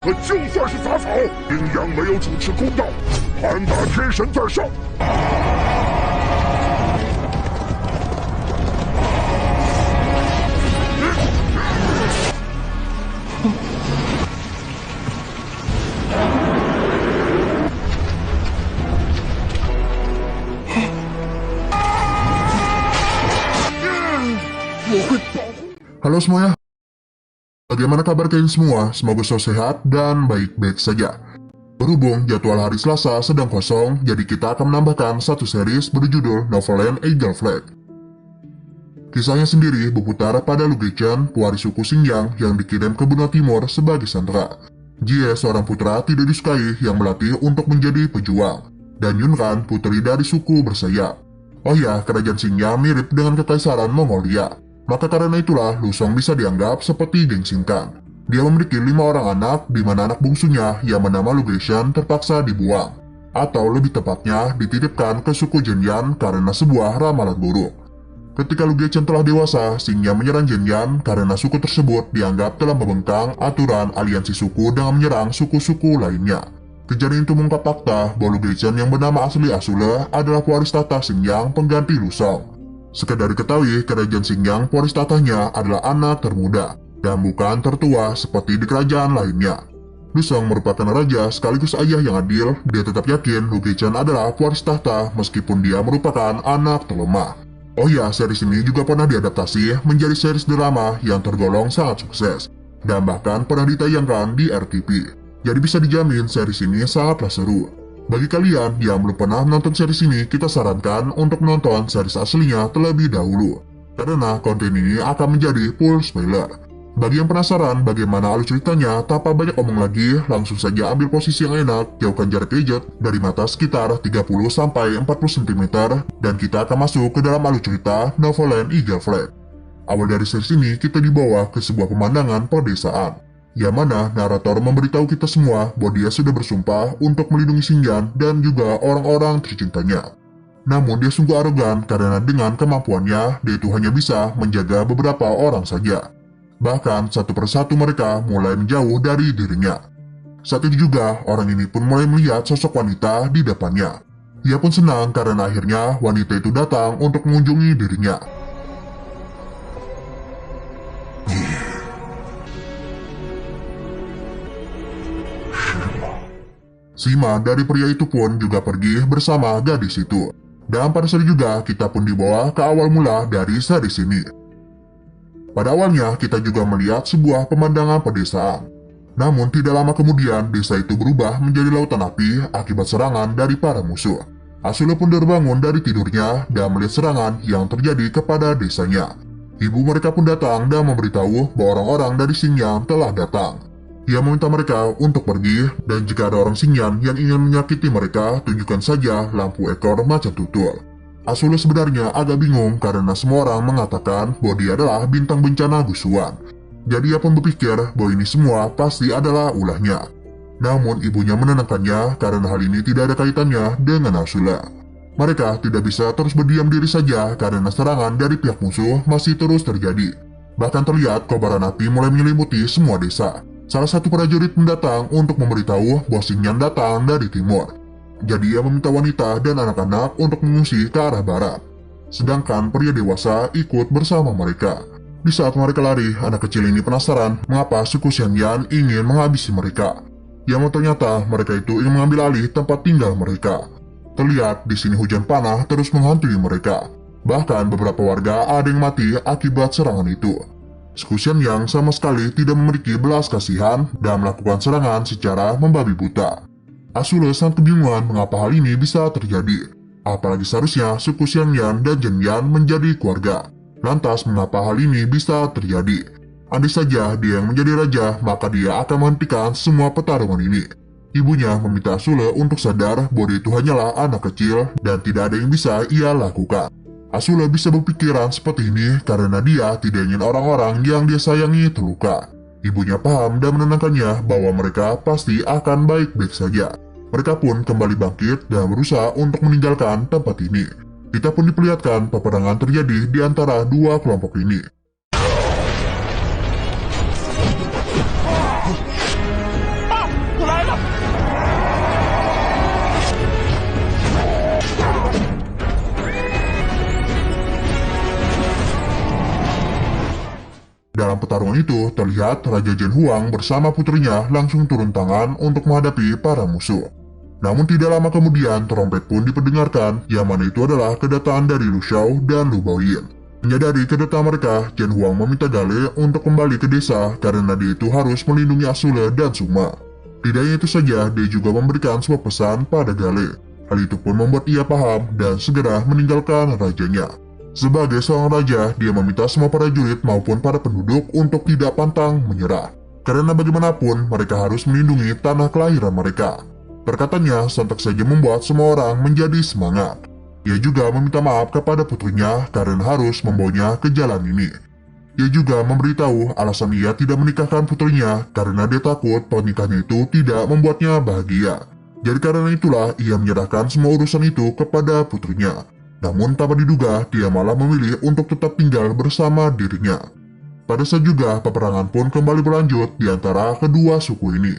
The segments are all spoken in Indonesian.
可就算是杂草，阴阳没有主持公道，盘打天神在上。我会保护。Halo semuanya. Bagaimana kabar kalian semua? Semoga selalu sehat dan baik-baik saja. Berhubung jadwal hari Selasa sedang kosong, jadi kita akan menambahkan satu series berjudul Noveland Eagle Flag. Kisahnya sendiri berputar pada Lu Guichen, pewaris suku Xinjiang yang dikirim ke benua timur sebagai sandera. Jie, seorang putra tidak disukai yang melatih untuk menjadi pejuang, dan Yunran, putri dari suku bersayap. Oh ya, kerajaan Xinjiang mirip dengan kekaisaran Mongolia. Maka karena itulah Lu Song bisa dianggap seperti geng Xingkan. Dia memiliki 5 orang anak, di mana anak bungsunya yang bernama Lu Guichen terpaksa dibuang, atau lebih tepatnya dititipkan ke suku Zhenyan karena sebuah ramalan buruk. Ketika Lu Guichen telah dewasa, Xingyan menyerang Zhenyan karena suku tersebut dianggap telah membengkang aturan aliansi suku dengan menyerang suku-suku lainnya. Kejadian itu mengungkap fakta bahwa Lu Guichen yang bernama asli Asule adalah pewaris tahta Xinjiang pengganti Lu Song. Sekedar diketahui, kerajaan Xinjiang pewaris tahtanya adalah anak termuda dan bukan tertua seperti di kerajaan lainnya. Lu Song merupakan raja sekaligus ayah yang adil. Dia tetap yakin Lu Guichen adalah pewaris tahta meskipun dia merupakan anak terlemah. Oh ya, series ini juga pernah diadaptasi menjadi series drama yang tergolong sangat sukses dan bahkan pernah ditayangkan di RTP. Jadi bisa dijamin series ini sangatlah seru. Bagi kalian yang belum pernah menonton series ini, kita sarankan untuk menonton series aslinya terlebih dahulu, karena konten ini akan menjadi full spoiler. Bagi yang penasaran bagaimana alur ceritanya, tanpa banyak omong lagi, langsung saja ambil posisi yang enak, jauhkan jarak gadget dari mata sekitar 30-40 cm, dan kita akan masuk ke dalam alur cerita Noveland Eagle Flag. Awal dari series ini kita dibawa ke sebuah pemandangan pedesaan, yang mana narator memberitahu kita semua bahwa dia sudah bersumpah untuk melindungi Xinjiang dan juga orang-orang tercintanya. Namun dia sungguh arogan karena dengan kemampuannya, dia itu hanya bisa menjaga beberapa orang saja. Bahkan satu persatu mereka mulai menjauh dari dirinya. Saat itu juga orang ini pun mulai melihat sosok wanita di depannya. Ia pun senang karena akhirnya wanita itu datang untuk mengunjungi dirinya. Sima dari pria itu pun juga pergi bersama gadis itu. Dan pada saat juga kita pun dibawa ke awal mula dari series ini. Pada awalnya kita juga melihat sebuah pemandangan pedesaan. Namun tidak lama kemudian desa itu berubah menjadi lautan api akibat serangan dari para musuh. Asule pun terbangun dari tidurnya dan melihat serangan yang terjadi kepada desanya. Ibu mereka pun datang dan memberitahu bahwa orang-orang dari Xinjiang telah datang. Ia meminta mereka untuk pergi, dan jika ada orang Xinjiang yang ingin menyakiti mereka, tunjukkan saja lampu ekor macan tutul. Asule sebenarnya agak bingung karena semua orang mengatakan bahwa dia adalah bintang bencana Gusuan. Jadi ia pun berpikir bahwa ini semua pasti adalah ulahnya. Namun ibunya menenangkannya karena hal ini tidak ada kaitannya dengan Asule. Mereka tidak bisa terus berdiam diri saja karena serangan dari pihak musuh masih terus terjadi. Bahkan terlihat kobaran api mulai menyelimuti semua desa. Salah satu prajurit mendatang untuk memberitahu bahwa Xinjiang datang dari timur. Jadi ia meminta wanita dan anak-anak untuk mengungsi ke arah barat. Sedangkan pria dewasa ikut bersama mereka. Di saat mereka lari, anak kecil ini penasaran mengapa suku Xinjiang ingin menghabisi mereka. Yang ternyata mereka itu ingin mengambil alih tempat tinggal mereka. Terlihat di sini hujan panah terus menghantui mereka. Bahkan beberapa warga ada yang mati akibat serangan itu. Suku Xinjiang sama sekali tidak memiliki belas kasihan dan melakukan serangan secara membabi buta. Asule sangat kebingungan mengapa hal ini bisa terjadi. Apalagi seharusnya suku Xinjiang dan Zhenyan menjadi keluarga. Lantas mengapa hal ini bisa terjadi? Andai saja dia yang menjadi raja, maka dia akan menghentikan semua pertarungan ini. Ibunya meminta Asule untuk sadar bahwa dia itu hanyalah anak kecil dan tidak ada yang bisa ia lakukan. Asule bisa berpikiran seperti ini karena dia tidak ingin orang-orang yang dia sayangi terluka. Ibunya paham dan menenangkannya bahwa mereka pasti akan baik-baik saja. Mereka pun kembali bangkit dan berusaha untuk meninggalkan tempat ini. Kita pun diperlihatkan peperangan terjadi di antara dua kelompok ini. terlihat Raja Jen Huang bersama putrinya langsung turun tangan untuk menghadapi para musuh. Namun tidak lama kemudian trompet pun diperdengarkan, yang mana itu adalah kedatangan dari Lu Xiao dan Lu Baoyin. Menyadari kedatangan mereka, Jen Huang meminta Gale untuk kembali ke desa karena dia itu harus melindungi Asule dan Suma. Tidak hanya itu saja, dia juga memberikan sebuah pesan pada Gale. Hal itu pun membuat ia paham dan segera meninggalkan rajanya. Sebagai seorang raja, dia meminta semua prajurit maupun para penduduk untuk tidak pantang menyerah. Karena bagaimanapun mereka harus melindungi tanah kelahiran mereka. Perkataannya sontak saja membuat semua orang menjadi semangat. Ia juga meminta maaf kepada putrinya karena harus membawanya ke jalan ini. Ia juga memberitahu alasan ia tidak menikahkan putrinya karena dia takut pernikahannya itu tidak membuatnya bahagia. Jadi karena itulah ia menyerahkan semua urusan itu kepada putrinya. Namun tanpa diduga, dia malah memilih untuk tetap tinggal bersama dirinya. Pada saat juga, peperangan pun kembali berlanjut di antara kedua suku ini.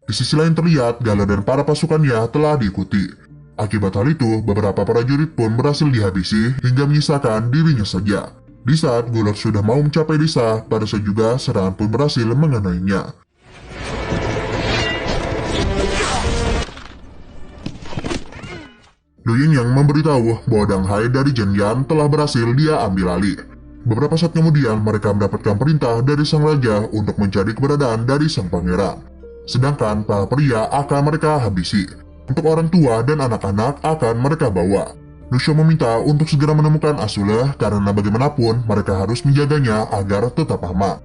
Di sisi lain terlihat, Gale dan para pasukannya telah diikuti. Akibat hal itu, beberapa prajurit pun berhasil dihabisi hingga menyisakan dirinya saja. Di saat Guler sudah mau mencapai desa, pada saat juga serangan pun berhasil mengenainya. Lu Ying yang memberitahu bahwa Dang Hai dari Jen Yan telah berhasil dia ambil alih. Beberapa saat kemudian mereka mendapatkan perintah dari sang raja untuk mencari keberadaan dari sang pangeran. Sedangkan para pria akan mereka habisi. Untuk orang tua dan anak-anak akan mereka bawa. Lu Xiao meminta untuk segera menemukan Asule karena bagaimanapun mereka harus menjaganya agar tetap aman.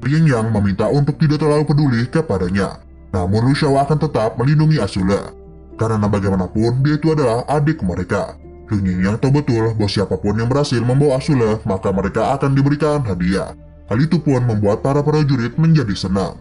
Liang Yang meminta untuk tidak terlalu peduli kepadanya. Namun Lu Xiao akan tetap melindungi Asule. Karena bagaimanapun dia itu adalah adik mereka. Lu Yang tahu betul bahwa siapapun yang berhasil membawa Asule maka mereka akan diberikan hadiah. Hal itu pun membuat para prajurit menjadi senang.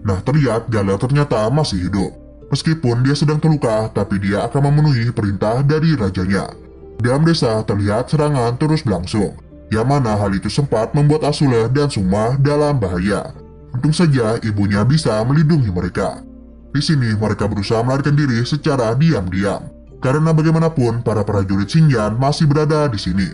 Nah terlihat Gale ternyata masih hidup. Meskipun dia sedang terluka tapi dia akan memenuhi perintah dari rajanya. Dalam desa terlihat serangan terus berlangsung, yang mana hal itu sempat membuat Asule dan Suma dalam bahaya. Untung saja ibunya bisa melindungi mereka. Di sini mereka berusaha melarikan diri secara diam-diam, karena bagaimanapun para prajurit Xingyan masih berada di sini.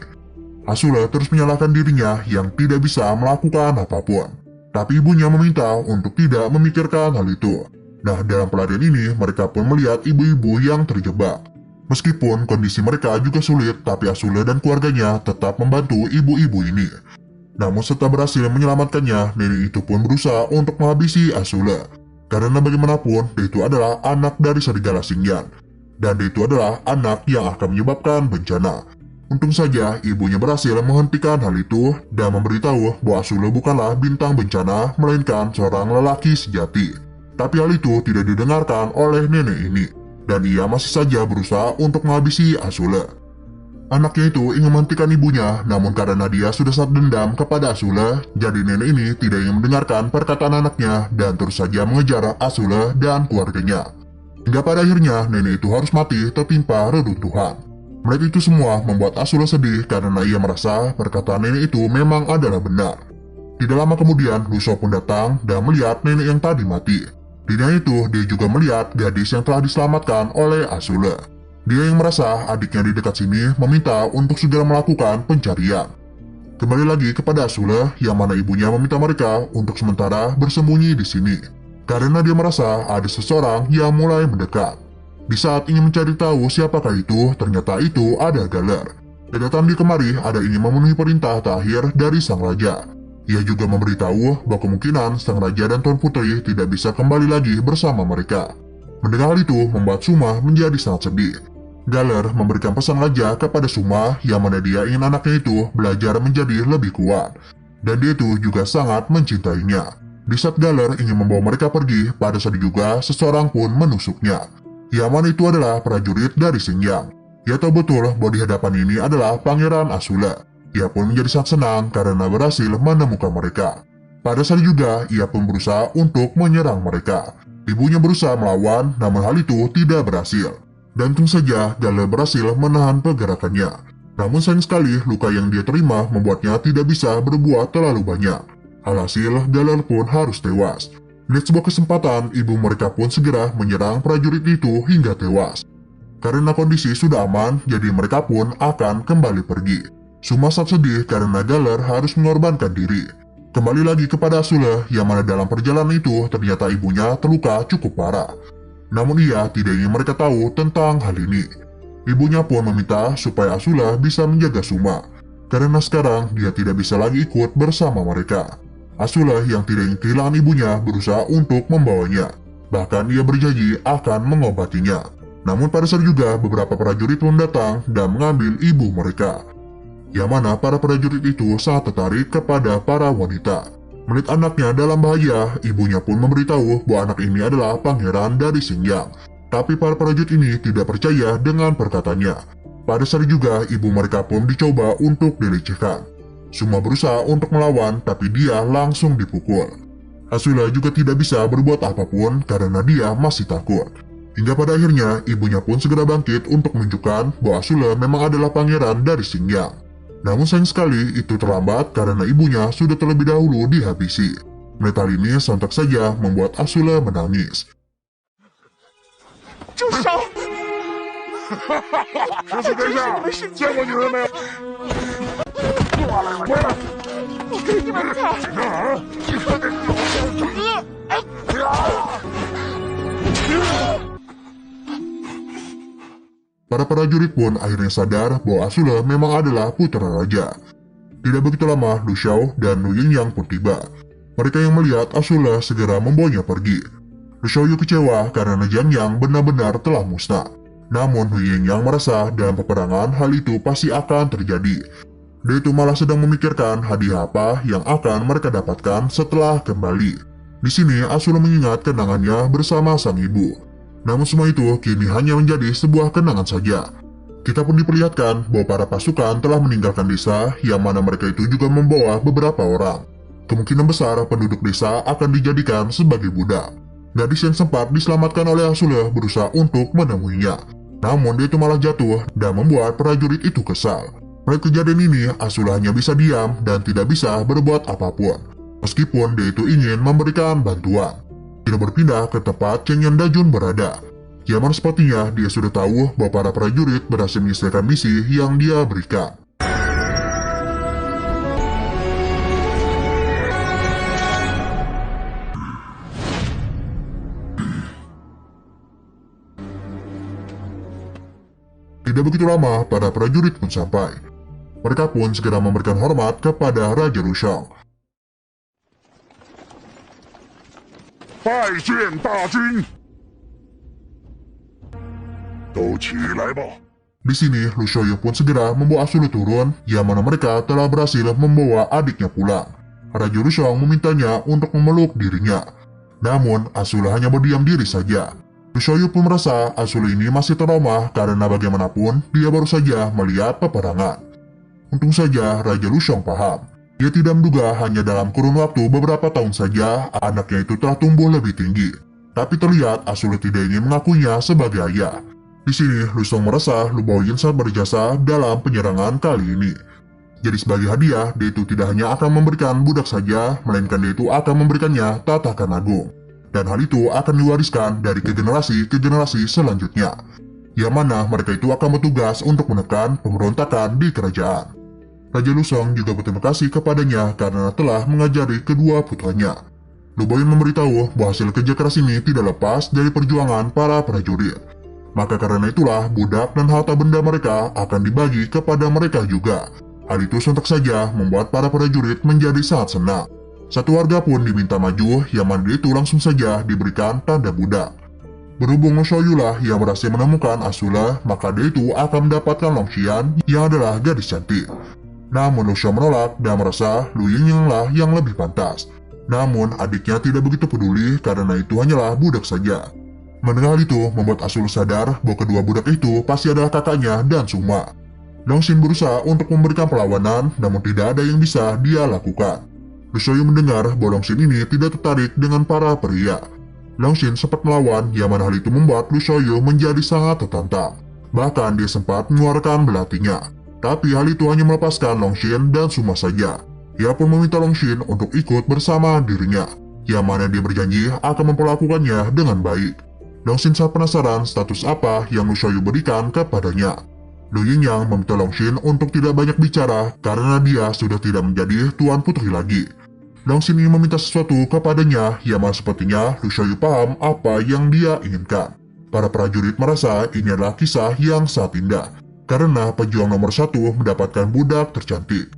Asule terus menyalahkan dirinya yang tidak bisa melakukan apapun, tapi ibunya meminta untuk tidak memikirkan hal itu. Nah dalam pelarian ini mereka pun melihat ibu-ibu yang terjebak. Meskipun kondisi mereka juga sulit, tapi Asule dan keluarganya tetap membantu ibu-ibu ini. Namun setelah berhasil menyelamatkannya, nenek itu pun berusaha untuk menghabisi Asule. Karena bagaimanapun, dia itu adalah anak dari serigala Xingyan. Dan dia itu adalah anak yang akan menyebabkan bencana. Untung saja ibunya berhasil menghentikan hal itu dan memberitahu bahwa Asule bukanlah bintang bencana, melainkan seorang lelaki sejati. Tapi hal itu tidak didengarkan oleh nenek ini. Dan ia masih saja berusaha untuk menghabisi Asule. Anaknya itu ingin menghentikan ibunya, namun karena dia sudah sangat dendam kepada Asule, jadi nenek ini tidak ingin mendengarkan perkataan anaknya dan terus saja mengejar Asule dan keluarganya. Hingga pada akhirnya nenek itu harus mati tertimpa reruntuhan. Melihat itu semua membuat Asule sedih karena ia merasa perkataan nenek itu memang adalah benar. Tidak lama kemudian Lu Xiao pun datang dan melihat nenek yang tadi mati. Tidak itu, dia juga melihat gadis yang telah diselamatkan oleh Asule. Dia yang merasa adiknya di dekat sini meminta untuk segera melakukan pencarian. Kembali lagi kepada Asule, yang mana ibunya meminta mereka untuk sementara bersembunyi di sini. Karena dia merasa ada seseorang yang mulai mendekat. Di saat ingin mencari tahu siapakah itu, ternyata itu ada Galer. Dan datang di kemari ada ingin memenuhi perintah terakhir dari sang raja. Ia juga memberitahu bahwa kemungkinan sang raja dan Tuan Putri tidak bisa kembali lagi bersama mereka. Mendengar hal itu membuat Suma menjadi sangat sedih. Galer memberikan pesan raja kepada Suma yang mana dia ingin anaknya itu belajar menjadi lebih kuat. Dan dia itu juga sangat mencintainya. Di saat Galer ingin membawa mereka pergi, pada saat juga seseorang pun menusuknya. Yang mana itu adalah prajurit dari Xingyan. Ia tahu betul bahwa di hadapan ini adalah Pangeran Asule. Ia pun menjadi sangat senang karena berhasil menemukan mereka. Pada saat juga, ia pun berusaha untuk menyerang mereka. Ibunya berusaha melawan, namun hal itu tidak berhasil. Dan untung saja, Galer berhasil menahan pergerakannya. Namun sayang sekali, luka yang dia terima membuatnya tidak bisa berbuat terlalu banyak. Alhasil, Galer pun harus tewas. Melihat sebuah kesempatan, ibu mereka pun segera menyerang prajurit itu hingga tewas. Karena kondisi sudah aman, jadi mereka pun akan kembali pergi. Suma sangat sedih karena Galer harus mengorbankan diri. Kembali lagi kepada Asula, yang mana dalam perjalanan itu ternyata ibunya terluka cukup parah. Namun ia tidak ingin mereka tahu tentang hal ini. Ibunya pun meminta supaya Asula bisa menjaga Suma, karena sekarang dia tidak bisa lagi ikut bersama mereka. Asula yang tidak ingin kehilangan ibunya berusaha untuk membawanya. Bahkan ia berjanji akan mengobatinya. Namun pada saat juga beberapa prajurit pun datang dan mengambil ibu mereka. Yang mana para prajurit itu sangat tertarik kepada para wanita. Melihat anaknya dalam bahaya, ibunya pun memberitahu bahwa anak ini adalah pangeran dari Xingyang. Tapi para prajurit ini tidak percaya dengan perkataannya. Pada saat juga ibu mereka pun dicoba untuk dilecehkan. Semua berusaha untuk melawan, tapi dia langsung dipukul. Asula juga tidak bisa berbuat apapun karena dia masih takut. Hingga pada akhirnya, ibunya pun segera bangkit untuk menunjukkan bahwa Asula memang adalah pangeran dari Xingyang. Namun sayang sekali, itu terlambat karena ibunya sudah terlebih dahulu dihabisi. Melihat hal ini sontak saja membuat Asula menangis. 住手！师傅殿下，见过女人没有？回来！我给你们看！哪儿？你快点走！ Para prajurit pun akhirnya sadar bahwa Asula memang adalah putra raja. Tidak begitu lama, Lu Xiao dan Lu Yingyang pun tiba. Mereka yang melihat Asula segera membawanya pergi. Lu Xiaoyu kecewa karena Jiang Yang benar-benar telah musnah. Namun Lu Yingyang merasa dalam peperangan hal itu pasti akan terjadi. Dia itu malah sedang memikirkan hadiah apa yang akan mereka dapatkan setelah kembali. Di sini Asula mengingat kenangannya bersama sang ibu. Namun semua itu kini hanya menjadi sebuah kenangan saja. Kita pun diperlihatkan bahwa para pasukan telah meninggalkan desa, yang mana mereka itu juga membawa beberapa orang. Kemungkinan besar penduduk desa akan dijadikan sebagai budak. Gadis yang sempat diselamatkan oleh Asula berusaha untuk menemuinya. Namun dia itu malah jatuh dan membuat prajurit itu kesal. Melihat kejadian ini, Asula hanya bisa diam dan tidak bisa berbuat apapun. Meskipun dia itu ingin memberikan bantuan. Kita berpindah ke tempat Cheng Yan Dajun berada. Yang mana sepertinya dia sudah tahu bahwa para prajurit berhasil menyelesaikan misi yang dia berikan. Tidak begitu lama, para prajurit pun sampai. Mereka pun segera memberikan hormat kepada Raja Lushang. 拜见大军，都起来吧！ Di sini, Lu Xiaoyu pun segera membawa Asula turun, yang mana mereka telah berhasil membawa adiknya pulang. Raja Lushang memintanya untuk memeluk dirinya. Namun, Asula hanya berdiam diri saja. Lu Xiaoyu pun merasa Asula ini masih trauma karena bagaimanapun dia baru saja melihat peperangan. Untung saja Raja Lushang paham. Dia tidak menduga hanya dalam kurun waktu beberapa tahun saja anaknya itu telah tumbuh lebih tinggi. Tapi terlihat Asula tidak ingin mengakuinya sebagai ayah. Di sini Lu Xiaoyu merasa Lu Baoyin sangat berjasa dalam penyerangan kali ini. Jadi sebagai hadiah, dia itu tidak hanya akan memberikan budak saja, melainkan dia itu akan memberikannya tatakan agung. Dan hal itu akan diwariskan dari ke generasi selanjutnya. Yang mana mereka itu akan bertugas untuk menekan pemberontakan di kerajaan. Raja Lushang juga berterima kasih kepadanya karena telah mengajari kedua putranya. Lu Baoyin memberitahu bahwa hasil kerja keras ini tidak lepas dari perjuangan para prajurit. Maka karena itulah budak dan harta benda mereka akan dibagi kepada mereka juga. Hal itu sontak saja membuat para prajurit menjadi sangat senang. Satu warga pun diminta maju, yang mana itu langsung saja diberikan tanda budak. Berhubung Lu Xiaoyu lah yang berhasil menemukan Asula, maka dia itu akan mendapatkan Longxian yang adalah gadis cantik. Namun Lu Xiaoyu menolak dan merasa Lu Yingyang lah yang lebih pantas. Namun adiknya tidak begitu peduli karena itu hanyalah budak saja. Mendengar hal itu membuat Asula sadar bahwa kedua budak itu pasti adalah kakaknya dan Suma. Longxin berusaha untuk memberikan perlawanan, namun tidak ada yang bisa dia lakukan. Lu Xiaoyu mendengar bahwa Longxin ini tidak tertarik dengan para pria. Longxin sempat melawan, yang mana hal itu membuat Lu Xiaoyu menjadi sangat tertantang. Bahkan dia sempat mengeluarkan belatinya. Tapi hal itu hanya melepaskan Longxin dan Suma saja. Ia pun meminta Longxin untuk ikut bersama dirinya. yang mana dia berjanji akan memperlakukannya dengan baik. Longshin sangat penasaran status apa yang Lu Xiaoyu berikan kepadanya. Lu Yingyang meminta Longshin untuk tidak banyak bicara karena dia sudah tidak menjadi Tuan Putri lagi. Longshin ingin meminta sesuatu kepadanya yang mana sepertinya Lu Xiaoyu paham apa yang dia inginkan. Para prajurit merasa ini adalah kisah yang sangat indah karena pejuang nomor 1 mendapatkan budak tercantik.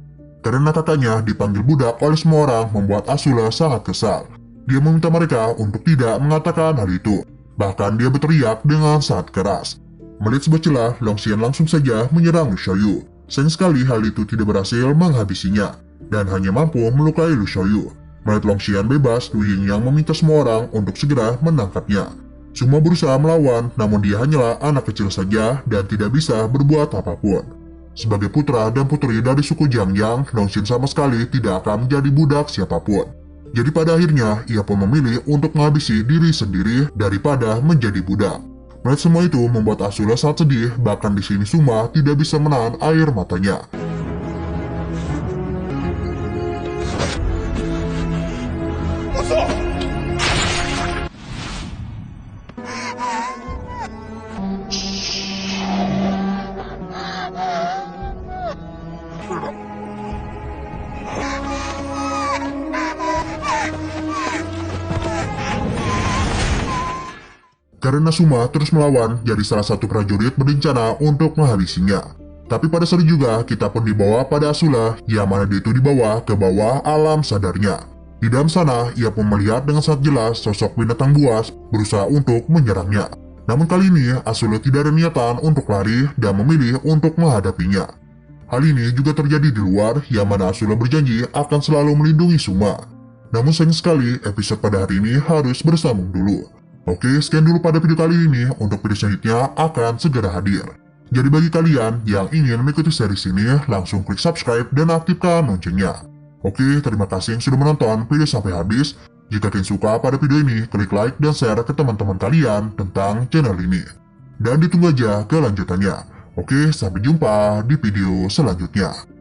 Karena kakaknya dipanggil budak oleh semua orang membuat Azula sangat kesal. Dia meminta mereka untuk tidak mengatakan hal itu. Bahkan dia berteriak dengan sangat keras. Melihat sebuah celah, Longshin langsung saja menyerang Lu Xiaoyu. Sayang sekali hal itu tidak berhasil menghabisinya, dan hanya mampu melukai Lu Xiaoyu. Melihat Longshin bebas, Lu Yingyang meminta semua orang untuk segera menangkapnya. Semua berusaha melawan, namun dia hanyalah anak kecil saja dan tidak bisa berbuat apapun. Sebagai putra dan putri dari suku Jiangyang, Longshin sama sekali tidak akan menjadi budak siapapun. Jadi pada akhirnya, ia pun memilih untuk menghabisi diri sendiri daripada menjadi budak. Melihat semua itu membuat Azula sangat sedih, bahkan di sini Suma tidak bisa menahan air matanya. Karena Suma terus melawan, jadi salah satu prajurit berencana untuk menghabisinya. Tapi pada saat juga, kita pun dibawa pada Azula, yang mana dia itu dibawa ke bawah alam sadarnya. Di dalam sana, ia pun melihat dengan sangat jelas sosok binatang buas berusaha untuk menyerangnya. Namun kali ini, Azula tidak ada niatan untuk lari dan memilih untuk menghadapinya. Hal ini juga terjadi di luar, yang mana Azula berjanji akan selalu melindungi Suma. Namun sayang sekali, episode pada hari ini harus bersambung dulu. Oke, sekian dulu pada video kali ini. Untuk video selanjutnya akan segera hadir. Jadi bagi kalian yang ingin mengikuti series ini, langsung klik subscribe dan aktifkan loncengnya. Oke, terima kasih yang sudah menonton video sampai habis. Jika kalian suka pada video ini, klik like dan share ke teman-teman kalian tentang channel ini. Dan ditunggu aja kelanjutannya. Oke, sampai jumpa di video selanjutnya.